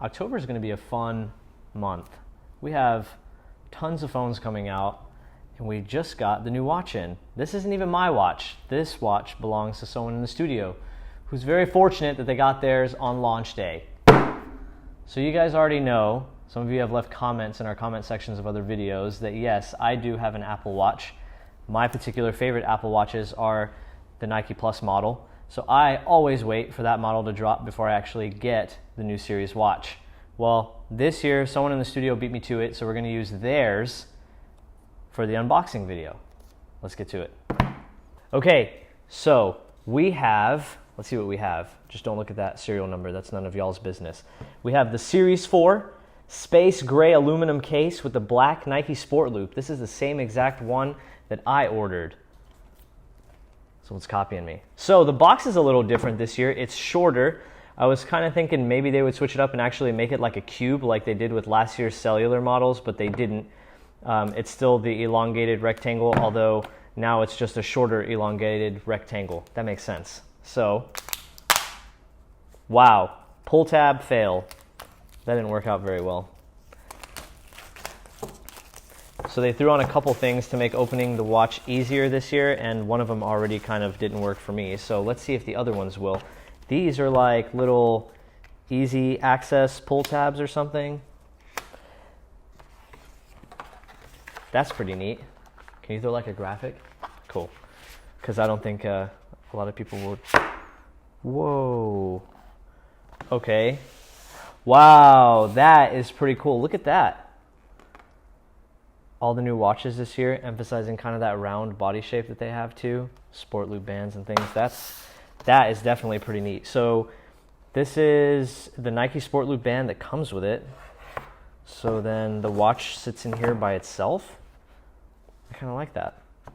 October is going to be a fun month. We have tons of phones coming out, and we just got the new watch in. This isn't even my watch. This watch belongs to someone in the studio who's very fortunate that they got theirs on launch day. So you guys already know, some of you have left comments in our comment sections of other videos, that yes, I do have an Apple Watch. My particular favorite Apple Watches are the Nike Plus model. So I always wait for that model to drop before I actually get the new Series watch. Well, this year, someone in the studio beat me to it, so we're going to use theirs for the unboxing video. Let's get to it. Okay, so we have, let's see what we have. Just don't look at that serial number. That's none of y'all's business. We have the Series 4 space gray aluminum case with the black Nike Sport Loop. This is the same exact one that I ordered. Someone's copying me. So the box is a little different this year. It's shorter. I was kind of thinking maybe they would switch it up and actually make it like a cube like they did with last year's cellular models, but they didn't. It's still the elongated rectangle, although now it's just a shorter elongated rectangle. That makes sense. So, wow, pull tab fail. That didn't work out very well. So they threw on a couple things to make opening the watch easier this year, and one of them already kind of didn't work for me. So let's see if the other ones will. These are like little easy access pull tabs or something. That's pretty neat. Can you throw like a graphic? Cool. Because I don't think a lot of people would. Whoa. Okay. Wow, that is pretty cool. Look at that. All the new watches this year emphasizing kind of that round body shape that they have too. Sport loop bands and things. That is definitely pretty neat. So this is the Nike Sport Loop band that comes with it. So then the watch sits in here by itself. I kind of like that. I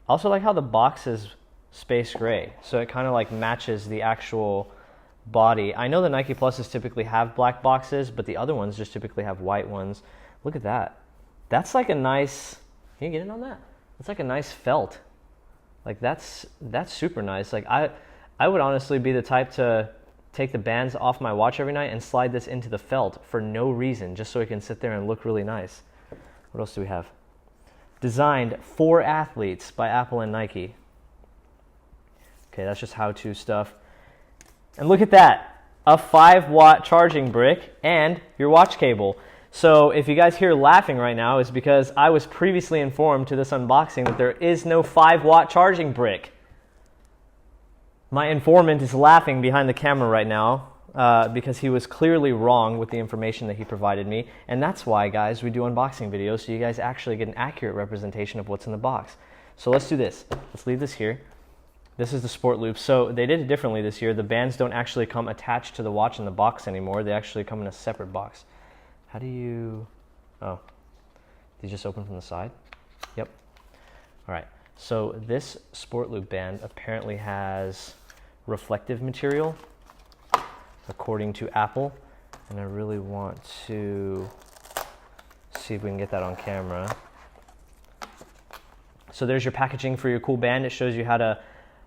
also like how the box is space gray. So it kind of like matches the actual body. I know the Nike Pluses typically have black boxes, but the other ones just typically have white ones. Look at that. That's like a nice, can you get in on that? That's like a nice felt. Like that's super nice. Like I would honestly be the type to take the bands off my watch every night and slide this into the felt for no reason, just so it can sit there and look really nice. What else do we have? Designed for athletes by Apple and Nike. Okay, that's just how-to stuff. And look at that, a 5-watt charging brick and your watch cable. So if you guys hear laughing right now, it's because I was previously informed to this unboxing that there is no 5-watt charging brick. My informant is laughing behind the camera right now because he was clearly wrong with the information that he provided me. And that's why, guys, we do unboxing videos, so you guys actually get an accurate representation of what's in the box. So let's do this. Let's leave this here. This is the Sport Loop. So they did it differently this year. The bands don't actually come attached to the watch in the box anymore. They actually come in a separate box. How do you, oh, these just open from the side? Yep. All right, so this Sport Loop band apparently has reflective material, according to Apple, and I really want to see if we can get that on camera. So there's your packaging for your cool band. It shows you how to,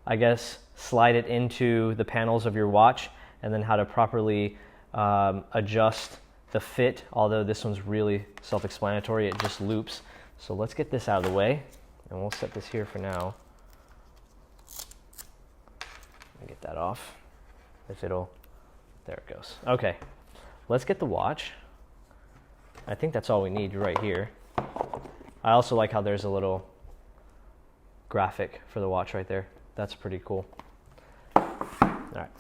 I guess, slide it into the panels of your watch, and then how to properly adjust the fit, although this one's really self-explanatory. It just loops. So let's get this out of the way, and we'll set this here for now. Get that off. If it'll, there it goes. Okay, let's get the watch. I think that's all we need right here. I also like how there's a little graphic for the watch right there. That's pretty cool. All right.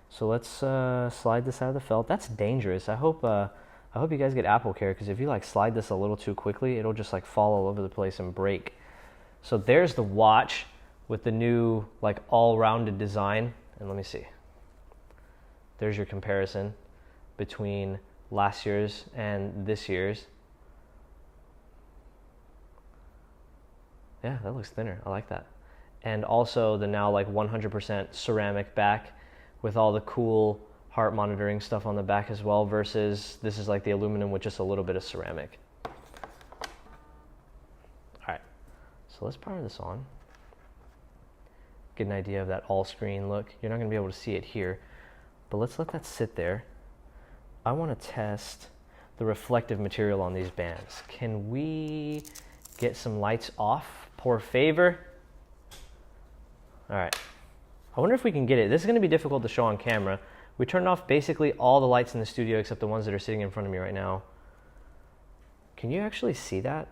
So let's slide this out of the felt. That's dangerous. I hope you guys get Apple Care, because if you like slide this a little too quickly, it'll just like fall all over the place and break. So there's the watch with the new like all-rounded design. And let me see. There's your comparison between last year's and this year's. Yeah, that looks thinner. I like that. And also the now like 100% ceramic back with all the cool heart monitoring stuff on the back as well, versus this is like the aluminum with just a little bit of ceramic. All right, so let's power this on. Get an idea of that all screen look. You're not gonna be able to see it here. but let's let that sit there. I want to test the reflective material on these bands. Can we get some lights off, por favor? All right. I wonder if we can get it. This is going to be difficult to show on camera. We turned off basically all the lights in the studio except the ones that are sitting in front of me right now. Can you actually see that?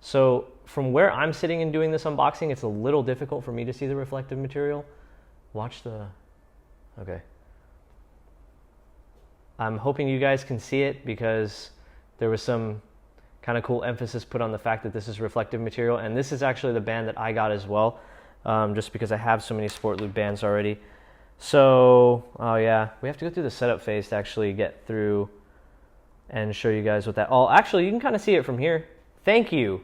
So from where I'm sitting and doing this unboxing, it's a little difficult for me to see the reflective material. Watch the, okay. I'm hoping you guys can see it because there was some kind of cool emphasis put on the fact that this is reflective material. And this is actually the band that I got as well, just because I have so many Sport Loop bands already. So, oh yeah, we have to go through the setup phase to actually get through and show you guys what that, oh, actually you can kind of see it from here. Thank you.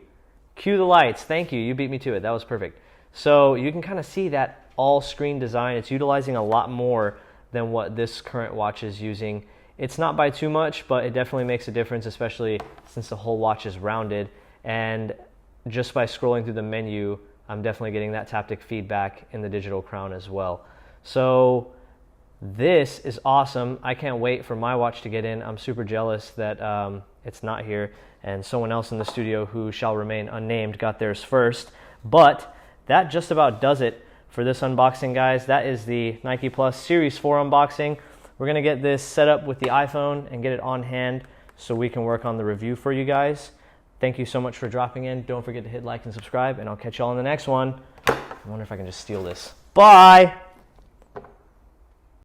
Cue the lights. Thank you. You beat me to it. That was perfect. So you can kind of see that all screen design. It's utilizing a lot more than what this current watch is using. It's not by too much, but it definitely makes a difference, especially since the whole watch is rounded. And just by scrolling through the menu, I'm definitely getting that taptic feedback in the digital crown as well. So this is awesome. I can't wait for my watch to get in. I'm super jealous that it's not here, and someone else in the studio who shall remain unnamed got theirs first. But that just about does it for this unboxing, guys. That is the Nike Plus Series 4 unboxing. We're gonna get this set up with the iPhone and get it on hand so we can work on the review for you guys. Thank you so much for dropping in. Don't forget to hit like and subscribe, and I'll catch y'all in the next one. I wonder if I can just steal this. Bye!